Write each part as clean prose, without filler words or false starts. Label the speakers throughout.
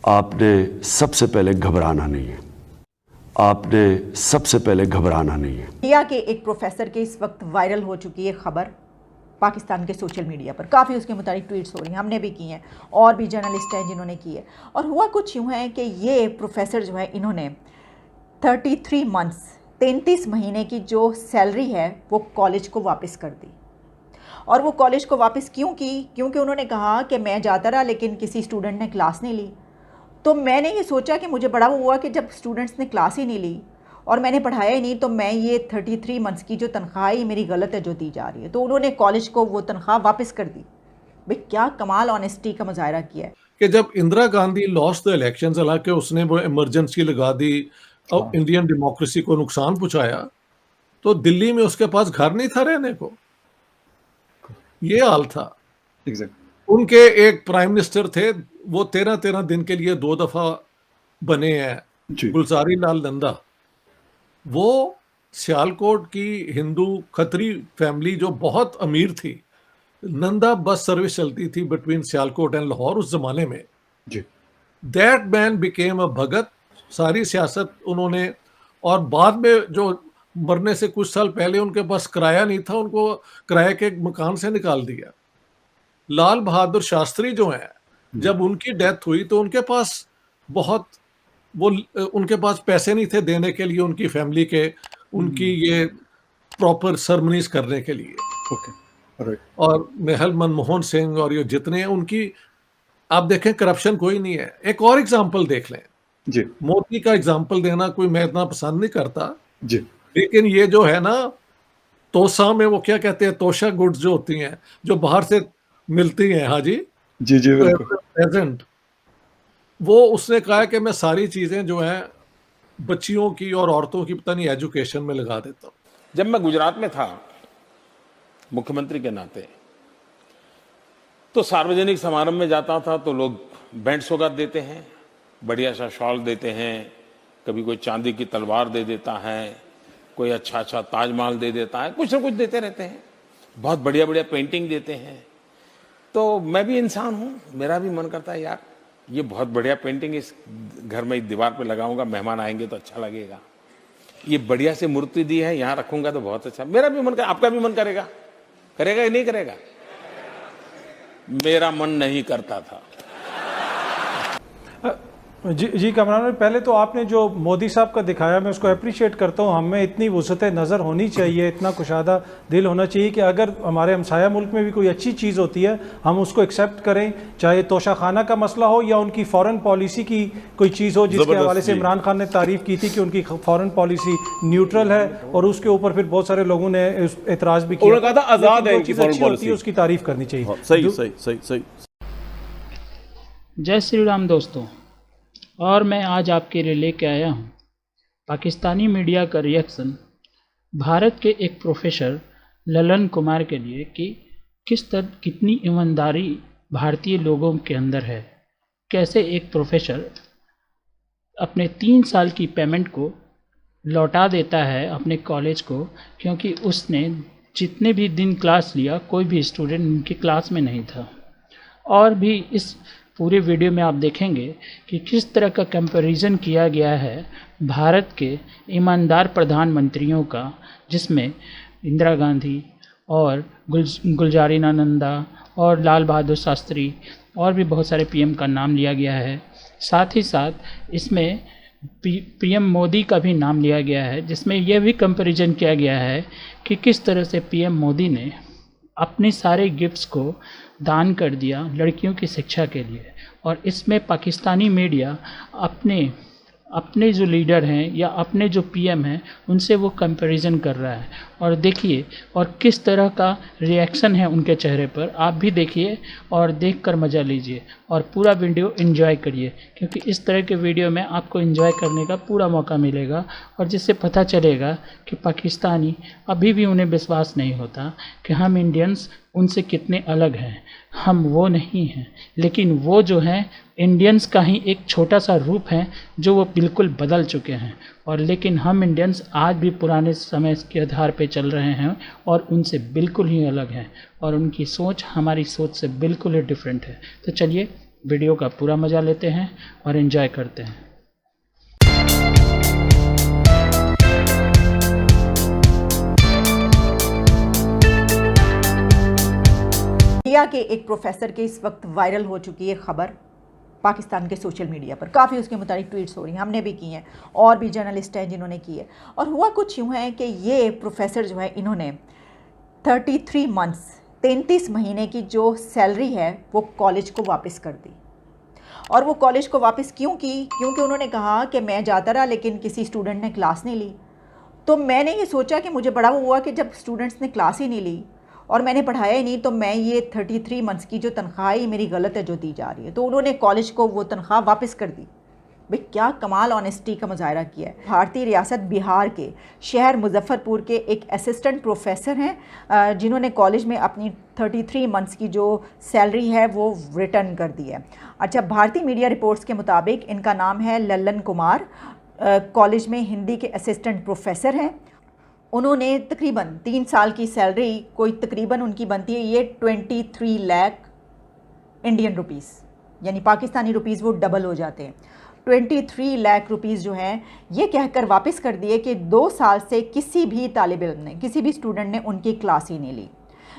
Speaker 1: आपने सबसे पहले घबराना नहीं है, आपने सबसे पहले घबराना नहीं है।
Speaker 2: इंडिया के एक प्रोफेसर के इस वक्त वायरल हो चुकी है खबर पाकिस्तान के सोशल मीडिया पर, काफ़ी उसके मुताबिक ट्वीट्स हो रही हैं, हमने भी की हैं और भी जर्नलिस्ट हैं जिन्होंने की है। और हुआ कुछ यूँ है कि ये प्रोफेसर जो है इन्होंने 33 मंथ्स 33 महीने की जो सैलरी है वो कॉलेज को वापस कर दी। और वो कॉलेज को वापस क्यों की? क्योंकि उन्होंने कहा कि मैं जाता रहा लेकिन किसी स्टूडेंट ने क्लास नहीं ली। तो मैंने ये सोचा कि मुझे बड़ा हुआ कि जब स्टूडेंट्स ने क्लास ही नहीं ली और मैंने पढ़ाया ही नहीं, तो मैं ये 33 मंथ्स की जो तनख्वाह ही मेरी गलत है जो दी जा रही है। तो उन्होंने कॉलेज को वो तनख्वाह वापस कर दी। भाई क्या कमाल ऑनेस्टी का मुजाहरा किया है
Speaker 3: कि जब Indira Gandhi lost the elections, हालांकि उसने वो इमरजेंसी लगा दी और इंडियन डेमोक्रेसी को नुकसान पहुंचाया, तो दिल्ली में उसके पास घर नहीं था रहने को। ये हाल था। उनके एक प्राइम मिनिस्टर थे, वो 13 दिन के लिए 2 दफा बने हैं, गुलजारी लाल नंदा। वो सियालकोट की हिंदू खत्री फैमिली जो बहुत अमीर थी, नंदा बस सर्विस चलती थी बिटवीन सियालकोट एंड लाहौर उस जमाने में। दैट मैन बिकेम अ भगत। सारी सियासत उन्होंने, और बाद में जो मरने से कुछ साल पहले उनके पास किराया नहीं था, उनको किराए के एक मकान से निकाल दिया। लाल बहादुर शास्त्री जो हैं, जब उनकी डेथ हुई तो उनके पास बहुत उनके पास पैसे नहीं थे देने के लिए उनकी फैमिली के, उनकी ये प्रॉपर सेरेमनीज करने के लिए। और महल मनमोहन सिंह और ये जितने हैं, उनकी आप देखें करप्शन कोई नहीं है। एक और एग्जांपल देख लें जी, मोदी का एग्जांपल देना कोई मैं इतना पसंद नहीं करता जी, लेकिन ये जो है ना, तोसा में वो क्या कहते हैं, तोशा गुड्स जो होती हैं जो बाहर से मिलती हैं, हाँ जी जी जी प्रेजेंट, वो उसने कहा कि मैं सारी चीजें जो हैं बच्चियों की और औरतों की पता नहीं एजुकेशन में लगा देता हूँ।
Speaker 4: जब मैं गुजरात में था मुख्यमंत्री के नाते, तो सार्वजनिक समारोह में जाता था तो लोग बैंड सौगात देते हैं, बढ़िया सा शॉल देते हैं, कभी कोई चांदी की तलवार दे देता है, कोई अच्छा अच्छा ताजमहल दे देता है, कुछ ना कुछ देते रहते हैं, बहुत बढ़िया बढ़िया पेंटिंग देते हैं। तो मैं भी इंसान हूँ, मेरा भी मन करता है यार ये बहुत बढ़िया पेंटिंग इस घर में दीवार पे लगाऊंगा, मेहमान आएंगे तो अच्छा लगेगा। ये बढ़िया से मूर्ति दी है, यहाँ रखूंगा तो बहुत अच्छा। मेरा भी मन कर, आपका भी मन करेगा? करेगा या नहीं करेगा? मेरा मन नहीं करता था।
Speaker 5: जी कमरान, पहले तो आपने जो मोदी साहब का दिखाया मैं उसको अप्रिशिएट करता हूँ। हमें इतनी वुसअत नज़र होनी चाहिए, इतना कुशादा दिल होना चाहिए कि अगर हमारे हमसाया मुल्क में भी कोई अच्छी चीज़ होती है हम उसको एक्सेप्ट करें, चाहे तोशा खाना का मसला हो या उनकी फॉरेन पॉलिसी की कोई चीज़ हो, जिसके हवाले से इमरान खान ने तारीफ़ की थी कि उनकी फॉरेन पॉलिसी न्यूट्रल है, और उसके ऊपर फिर बहुत सारे लोगों ने एतराज़ भी किया।
Speaker 6: आज़ाद है उनकी फॉरेन पॉलिसी,
Speaker 5: उसकी तारीफ़ करनी चाहिए।
Speaker 6: सही सही सही सही।
Speaker 7: जय श्री राम दोस्तों, और मैं आज आपके लिए लेके आया हूँ पाकिस्तानी मीडिया का रिएक्शन भारत के एक प्रोफेसर ललन कुमार के लिए कि कितनी ईमानदारी भारतीय लोगों के अंदर है। कैसे एक प्रोफेसर अपने 3 साल की पेमेंट को लौटा देता है अपने कॉलेज को, क्योंकि उसने जितने भी दिन क्लास लिया कोई भी स्टूडेंट उनकी क्लास में नहीं था। और भी इस पूरे वीडियो में आप देखेंगे कि किस तरह का कंपैरिजन किया गया है भारत के ईमानदार प्रधानमंत्रियों का, जिसमें इंदिरा गांधी और गुलजारी नंदा और लाल बहादुर शास्त्री और भी बहुत सारे पीएम का नाम लिया गया है। साथ ही साथ इसमें पीएम मोदी का भी नाम लिया गया है, जिसमें यह भी कंपैरिजन किया गया है कि किस तरह से पीएम मोदी ने अपने सारे गिफ्ट्स को दान कर दिया लड़कियों की शिक्षा के लिए। और इसमें पाकिस्तानी मीडिया अपने जो लीडर हैं या अपने जो पीएम हैं उनसे वो कंपैरिजन कर रहा है। और देखिए और किस तरह का रिएक्शन है उनके चेहरे पर, आप भी देखिए और देखकर मज़ा लीजिए और पूरा वीडियो एंजॉय करिए, क्योंकि इस तरह के वीडियो में आपको एंजॉय करने का पूरा मौका मिलेगा और जिससे पता चलेगा कि पाकिस्तानी अभी भी उन्हें विश्वास नहीं होता कि हम इंडियंस उनसे कितने अलग हैं। हम वो नहीं हैं, लेकिन वो जो हैं इंडियंस का ही एक छोटा सा रूप है जो वो बिल्कुल बदल चुके हैं। और लेकिन हम इंडियंस आज भी पुराने समय के आधार पे चल रहे हैं और उनसे बिल्कुल ही अलग हैं और उनकी सोच हमारी सोच से बिल्कुल ही डिफरेंट है। तो चलिए वीडियो का पूरा मज़ा लेते हैं और एंजॉय करते हैं।
Speaker 2: इंडिया के एक प्रोफेसर के इस वक्त वायरल हो चुकी है खबर पाकिस्तान के सोशल मीडिया पर। काफ़ी उसके मुताबिक ट्वीट्स हो रही हैं, हमने भी की हैं और भी जर्नलिस्ट हैं जिन्होंने की है। और हुआ कुछ यूँ है कि ये प्रोफेसर जो है इन्होंने 33 मंथ्स 33 महीने की जो सैलरी है वो कॉलेज को वापस कर दी। और वो कॉलेज को वापस क्यों की? क्योंकि उन्होंने कहा कि मैं जाता रहा लेकिन किसी स्टूडेंट ने क्लास नहीं ली। तो मैंने ये सोचा कि मुझे बड़ा हुआ कि जब स्टूडेंट्स ने क्लास ही नहीं ली और मैंने पढ़ाया ही नहीं, तो मैं ये 33 मंथ्स की जो तनख्वाह है मेरी गलत है जो दी जा रही है। तो उन्होंने कॉलेज को वो तनख्वाह वापस कर दी। भाई क्या कमाल ऑनेस्टी का मुजाहरा किया है। भारतीय रियासत बिहार के शहर मुजफ्फरपुर के एक असिस्टेंट प्रोफेसर हैं जिन्होंने कॉलेज में अपनी 33 मंथ्स की जो सैलरी है वो रिटर्न कर दी है। अच्छा, भारतीय मीडिया रिपोर्ट्स के मुताबिक इनका नाम है ललन कुमार, कॉलेज में हिंदी के असिस्टेंट प्रोफेसर हैं। उन्होंने तकरीबन 3 साल की सैलरी कोई तकरीबन उनकी बनती है ये 23 लाख इंडियन रुपीस, यानी पाकिस्तानी रुपीस वो डबल हो जाते हैं। 23 लाख रुपीस जो हैं ये कहकर वापस कर दिए कि 2 साल से किसी भी तालिब इल्म ने, किसी भी स्टूडेंट ने उनकी क्लास ही नहीं ली।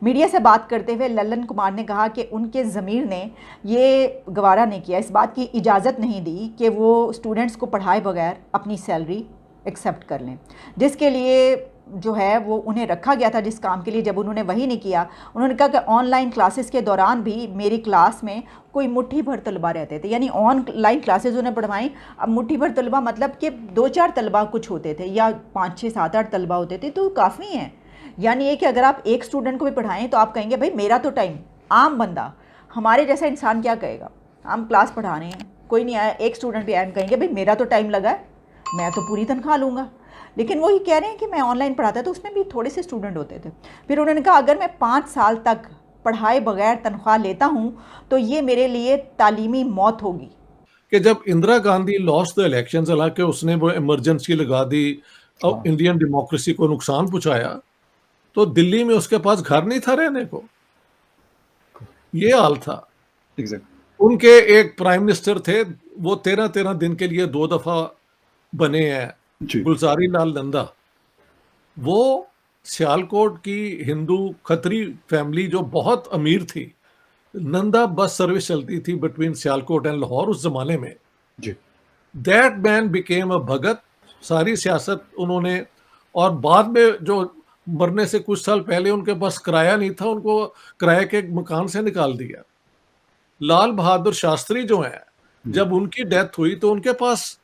Speaker 2: मीडिया से बात करते हुए ललन कुमार ने कहा कि उनके ज़मीर ने ये गवारा नहीं किया, इस बात की इजाज़त नहीं दी कि वो स्टूडेंट्स को पढ़ाए बगैर अपनी सैलरी एक्सेप्ट कर लें, जिसके लिए जो है वो उन्हें रखा गया था जिस काम के लिए। जब उन्होंने वही नहीं किया, उन्होंने कहा कि ऑनलाइन क्लासेस के दौरान भी मेरी क्लास में कोई मुट्ठी भर तलबा रहते थे, यानी ऑनलाइन क्लासेस उन्हें पढ़वाई। अब मुट्ठी भर तलबा मतलब कि 2-4 तलबा कुछ होते थे या 5-6-7-8 तलबा होते थे, तो काफ़ी हैं। यानी ये कि अगर आप एक स्टूडेंट को भी पढ़ाएं तो आप कहेंगे भाई मेरा तो टाइम, आम बंदा हमारे जैसा इंसान क्या कहेगा? हम क्लास पढ़ा रहे हैं, कोई नहीं आया, एक स्टूडेंट भी आया, हम कहेंगे भाई मेरा तो टाइम लगा है, मैं तो पूरी तनख्वाह लूँगा। लेकिन वही कह रहे हैं कि मैं ऑनलाइन पढ़ाता तो उसमें भी थोड़े से स्टूडेंट होते थे। फिर उन्होंने कहा अगर मैं 5 साल तक पढ़ाए बगैर तनख्वाह लेता हूँ तो ये मेरे लिए तालीमी मौत होगी।
Speaker 3: कि जब Indira Gandhi lost the elections, हालांकि उसने वो इमरजेंसी लगा दी और इंडियन डेमोक्रेसी को नुकसान पहुंचाया, तो दिल्ली में उसके पास घर नहीं था रहने को। ये हाल था। उनके एक प्राइम मिनिस्टर थे, वो 13-13 दिन के लिए 2 दफा बने हैं, गुलजारी लाल नंदा। वो सियालकोट की हिंदू खत्री फैमिली जो बहुत अमीर थी, नंदा बस सर्विस चलती थी बिटवीन सियालकोट एंड लाहौर उस जमाने में। दैट मैन बिकेम अ भगत। सारी सियासत उन्होंने, और बाद में जो मरने से कुछ साल पहले उनके पास किराया नहीं था, उनको किराए के मकान से निकाल दिया। लाल बहादुर शास्त्री जो हैं, जब उनकी डेथ हुई तो उनके पास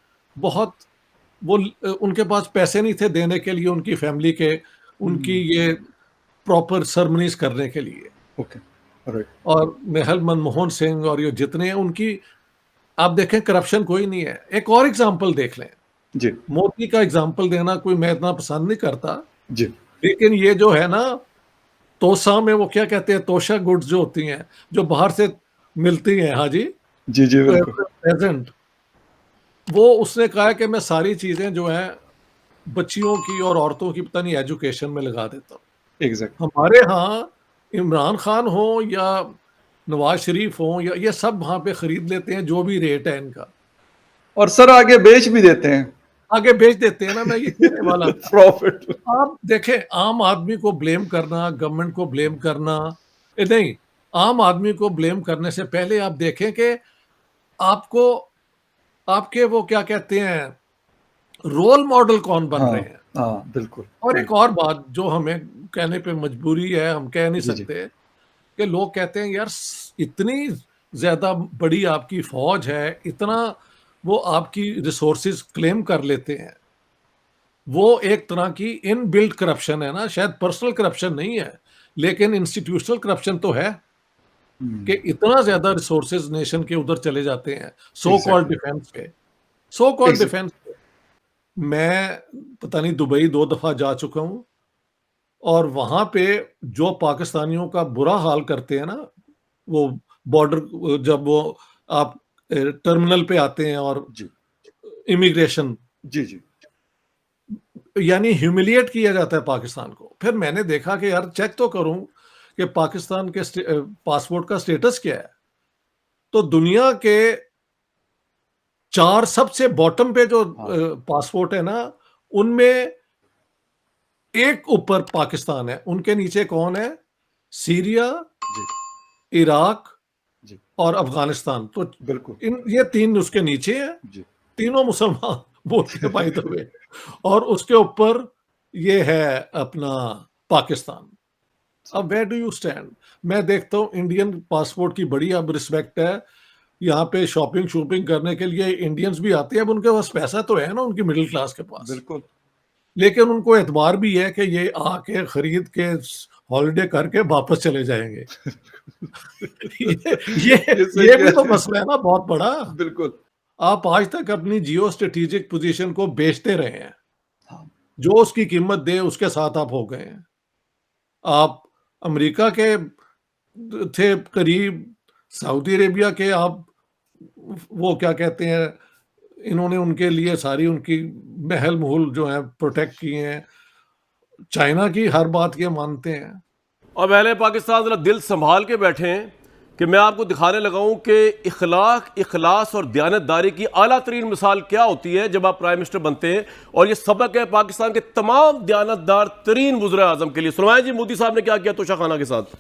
Speaker 3: उनके पास पैसे नहीं थे देने के लिए उनकी फैमिली के, उनकी ये प्रॉपर सेरेमनीज करने के लिए। और महल मनमोहन सिंह और ये जितने हैं उनकी, आप देखें करप्शन कोई नहीं है। एक और एग्जांपल देख लें जी, मोदी का एग्जांपल देना कोई मैं इतना पसंद नहीं करता जी, लेकिन ये जो है ना, तोसा में वो क्या कहते हैं, तोशा गुड्स जो होती हैं जो बाहर से मिलती हैं, हाँ जी जी जी प्रेजेंट, वो उसने कहा कि मैं सारी चीजें जो हैं बच्चियों की और औरतों की पता नहीं एजुकेशन में लगा देता हूँ। हमारे यहाँ इमरान खान हो या नवाज शरीफ हो या ये सब वहां पे खरीद लेते हैं जो भी रेट है इनका, और सर आगे बेच भी देते हैं, आगे बेच देते हैं ना। मैं ये कहने वाला प्रॉफिट। आप देखें, आम आदमी को ब्लेम करना, गवर्नमेंट को ब्लेम करना नहीं, आम आदमी को ब्लेम करने से पहले आप देखें कि आपको आपके वो क्या कहते हैं रोल मॉडल कौन बन रहे हैं। हाँ बिल्कुल। और एक और बात जो हमें कहने पे मजबूरी है, हम कह नहीं सकते कि लोग कहते हैं यार इतनी ज्यादा बड़ी आपकी फौज है, इतना वो आपकी रिसोर्सेज क्लेम कर लेते हैं, वो एक तरह की इनबिल्ट करप्शन है ना, शायद पर्सनल करप्शन नहीं है लेकिन इंस्टीट्यूशनल करप्शन तो है कि इतना ज्यादा रिसोर्सेज नेशन के उधर चले जाते हैं सो कॉल्ड डिफेंस पे, सो कॉल्ड डिफेंस पे। मैं पता नहीं दुबई 2 दफा जा चुका हूं, और वहां पे जो पाकिस्तानियों का बुरा हाल करते हैं ना, वो बॉर्डर जब वो आप टर्मिनल पे आते हैं और इमिग्रेशन, जी यानी ह्यूमिलिएट किया जाता है पाकिस्तान को। फिर मैंने देखा कि यार चेक तो करूं कि पाकिस्तान के पासपोर्ट का स्टेटस क्या है, तो दुनिया के 4 सबसे बॉटम पे जो पासपोर्ट है ना, उनमें एक ऊपर पाकिस्तान है, उनके नीचे कौन है? सीरिया, इराक और अफगानिस्तान। तो
Speaker 6: बिल्कुल
Speaker 3: ये 3 उसके नीचे हैं, तीनों मुसलमान बोलते हैं बाय द वे, और उसके ऊपर ये है अपना पाकिस्तान। अब वेयर डू यू स्टैंड? मैं देखता हूँ इंडियन पासपोर्ट की बड़ी अब रिस्पेक्ट है, यहाँ पे शॉपिंग करने के लिए इंडियंस भी आते हैं। अब उनके पास पैसा तो है ना, उनकी मिडिल क्लास के पास,
Speaker 6: बिल्कुल,
Speaker 3: लेकिन उनको एतबार भी है कि ये आके खरीद के हॉलिडे करके वापस चले जाएंगे। ये भी तो मसला है ना बहुत बड़ा।
Speaker 6: बिल्कुल।
Speaker 3: आप आज तक अपनी जियो स्ट्रेटेजिक पोजीशन को बेचते रहे हैं, जो उसकी कीमत दे उसके साथ आप हो गए हैं। आप अमेरिका के थे करीब, सऊदी अरेबिया के आप वो क्या कहते हैं, इन्होंने उनके लिए सारी उनकी महल महल जो है प्रोटेक्ट किए हैं। चाइना की हर बात ये मानते हैं।
Speaker 6: और पहले पाकिस्तान जरा दिल संभाल के बैठे हैं कि मैं आपको दिखाने लगा हूं कि इखलाक, इखलास और दयानतदारी की आला तरीन मिसाल क्या होती है जब आप प्राइम मिनिस्टर बनते हैं। और ये सबक है पाकिस्तान के तमाम दयानतदार तरीन वज़ीर आज़म के लिए। सुनवाएं जी मोदी साहब ने क्या किया तोशा खाना के साथ।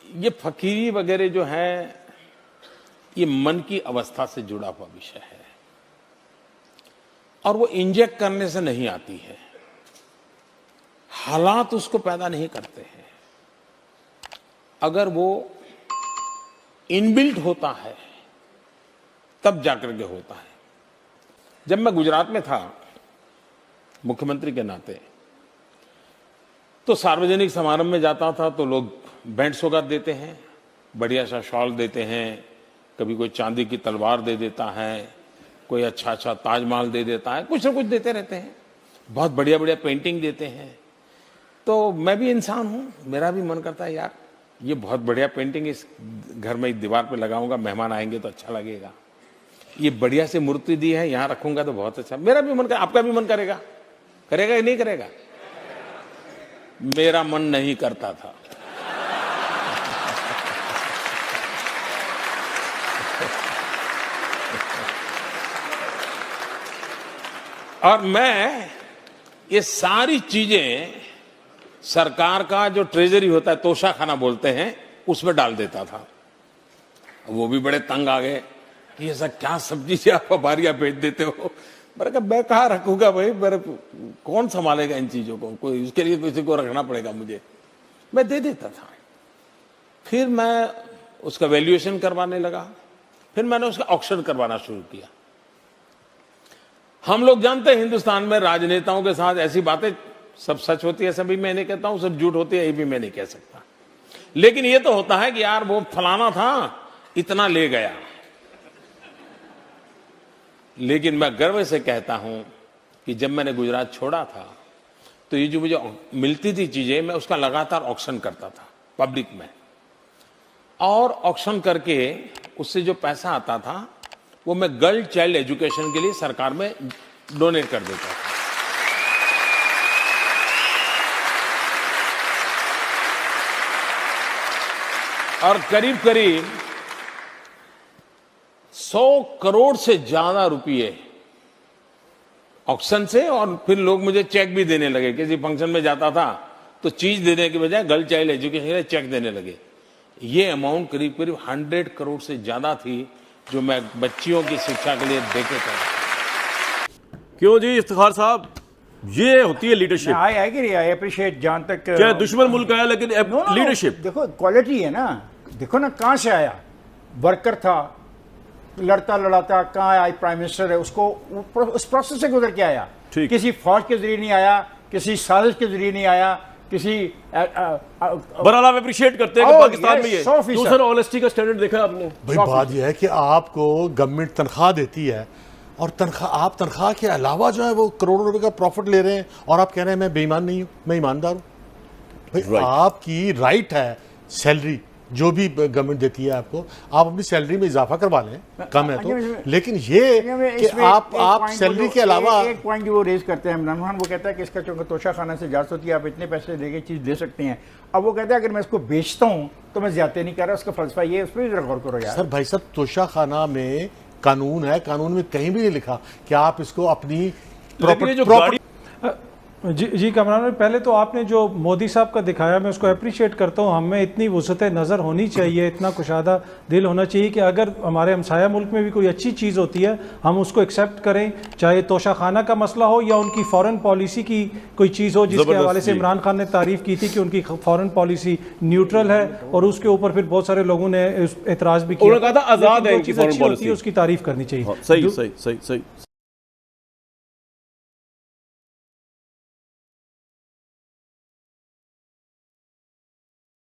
Speaker 4: ये फकीरी वगैरह जो है, ये मन की अवस्था से जुड़ा हुआ विषय है और वो इंजेक्ट करने से नहीं आती है, हालात उसको पैदा नहीं करते हैं। अगर वो इनबिल्ट होता है तब जाकर के होता है। जब मैं गुजरात में था मुख्यमंत्री के नाते, तो सार्वजनिक समारोह में जाता था तो लोग बैंड सौगात देते हैं, बढ़िया सा शॉल देते हैं, कभी कोई चांदी की तलवार दे देता है, कोई अच्छा ताजमहल दे देता है, कुछ ना कुछ देते रहते हैं, बहुत बढ़िया बढ़िया पेंटिंग देते हैं। तो मैं भी इंसान हूं, मेरा भी मन करता है यार ये बहुत बढ़िया पेंटिंग इस घर में दीवार पे लगाऊंगा, मेहमान आएंगे तो अच्छा लगेगा। ये बढ़िया से मूर्ति दी है, यहां रखूंगा तो बहुत अच्छा। मेरा भी मन कर, आपका भी मन करेगा? करेगा या नहीं करेगा? मेरा मन नहीं करता था। और मैं ये सारी चीजें सरकार का जो ट्रेजरी होता है, तोशा खाना बोलते हैं, उसमें डाल देता था। वो भी बड़े तंग आ गए कि ये सब क्या सब्जी से आप बारियां बेच देते हो। मैंने कहा मैं कहाँ रखूंगा भाई, मेरे कौन संभालेगा इन चीजों को, कोई उसके लिए किसी को रखना पड़ेगा मुझे। मैं दे देता था। फिर मैं उसका वैल्यूएशन करवाने लगा, फिर मैंने उसका ऑक्शन करवाना शुरू किया। हम लोग जानते हैं हिंदुस्तान में राजनेताओं के साथ ऐसी बातें सब सच होती है, सभी मैं नहीं कहता हूं, सब झूठ होती है, ये भी मैं नहीं कह सकता। लेकिन ये तो होता है कि यार वो फलाना था, इतना ले गया। लेकिन मैं गर्व से कहता हूं कि जब मैंने गुजरात छोड़ा था तो ये जो मुझे मिलती थी चीजें, मैं उसका लगातार ऑक्शन करता था पब्लिक में, और ऑक्शन करके उससे जो पैसा आता था वो मैं गर्ल चाइल्ड एजुकेशन के लिए सरकार में डोनेट कर देता था। और करीब करीब 100 करोड़ से ज्यादा रुपये ऑक्शन से, और फिर लोग मुझे चेक भी देने लगे। किसी फंक्शन में जाता था तो चीज देने के बजाय गर्ल चाइल्ड एजुकेशन के लिए चेक देने लगे। ये अमाउंट करीब करीब 100 करोड़ से ज्यादा थी जो मैं बच्चियों की शिक्षा के लिए देके था।
Speaker 6: क्यों जी इफ्तिखार साहब, ये होती है लीडरशिप।
Speaker 8: आई अप्रिशिएट जहां तक
Speaker 6: चाहे दुश्मन मुल्क आया, लेकिन लीडरशिप
Speaker 8: देखो क्वालिटी है ना। देखो ना कहां से आया, वर्कर था, लड़ता लड़ाता कहां आया, प्राइम मिनिस्टर है, उसको उस प्रोसेस से गुजर के आया। किसी फौज के जरिए नहीं आया, किसी साजिश के जरिए नहीं आया, किसी
Speaker 6: बहरहाल आप अप्रिशिएट करते हैं कि पाकिस्तान में ये दूसरा ऑनेस्टी का स्टैंडर्ड देखा आपने।
Speaker 9: भाई बात यह है कि आपको गवर्नमेंट तनख्वाह देती है और आप तनख्वाह के अलावा जो है वो करोड़ों रुपए का प्रॉफिट ले रहे हैं और आप कह रहे हैं मैं बेईमान नहीं हूं, मैं ईमानदार हूं। भाई आपकी राइट है सैलरी, जो भी गवर्नमेंट देती है आपको, आप अपनी सैलरी में इजाफा करवा लें, कम है तो, लेकिन ये कि आप सैलरी के अलावा
Speaker 8: एक पॉइंट जो वो रेज करते हैं इमरान खान, वो कहता है कि इसका चूंकि तोशा खाना से जास्त होती है, आप इतने पैसे देके चीज़ दे सकते हैं। अब वो कहता है अगर मैं इसको बेचता हूँ तो मैं ज्यादा नहीं कर रहा, उसका फलसफा ये है, उस पर भी जरा गौर करो यार।
Speaker 9: सर भाई साहब, तोशा खाना में कानून है, कानून में कहीं भी नहीं लिखा कि आप इसको अपनी प्रॉपर्टी।
Speaker 5: जी कमरान भाई, पहले तो आपने जो मोदी साहब का दिखाया मैं उसको अप्रिशिएट करता हूँ। हमें इतनी वुसअत नज़र होनी चाहिए, इतना कुशादा दिल होना चाहिए कि अगर हमारे हमसाया मुल्क में भी कोई अच्छी चीज़ होती है हम उसको एक्सेप्ट करें, चाहे तोशा खाना का मसला हो या उनकी फ़ॉरेन पॉलिसी की कोई चीज़ हो, जिसके हवाले से इमरान खान ने तारीफ़ की थी कि उनकी फ़ॉरेन पॉलिसी न्यूट्रल है, और उसके ऊपर फिर बहुत सारे लोगों ने एतराज़ भी किया।
Speaker 6: आज़ाद है
Speaker 5: उसकी तारीफ़ करनी चाहिए।
Speaker 6: सही सही सही सही।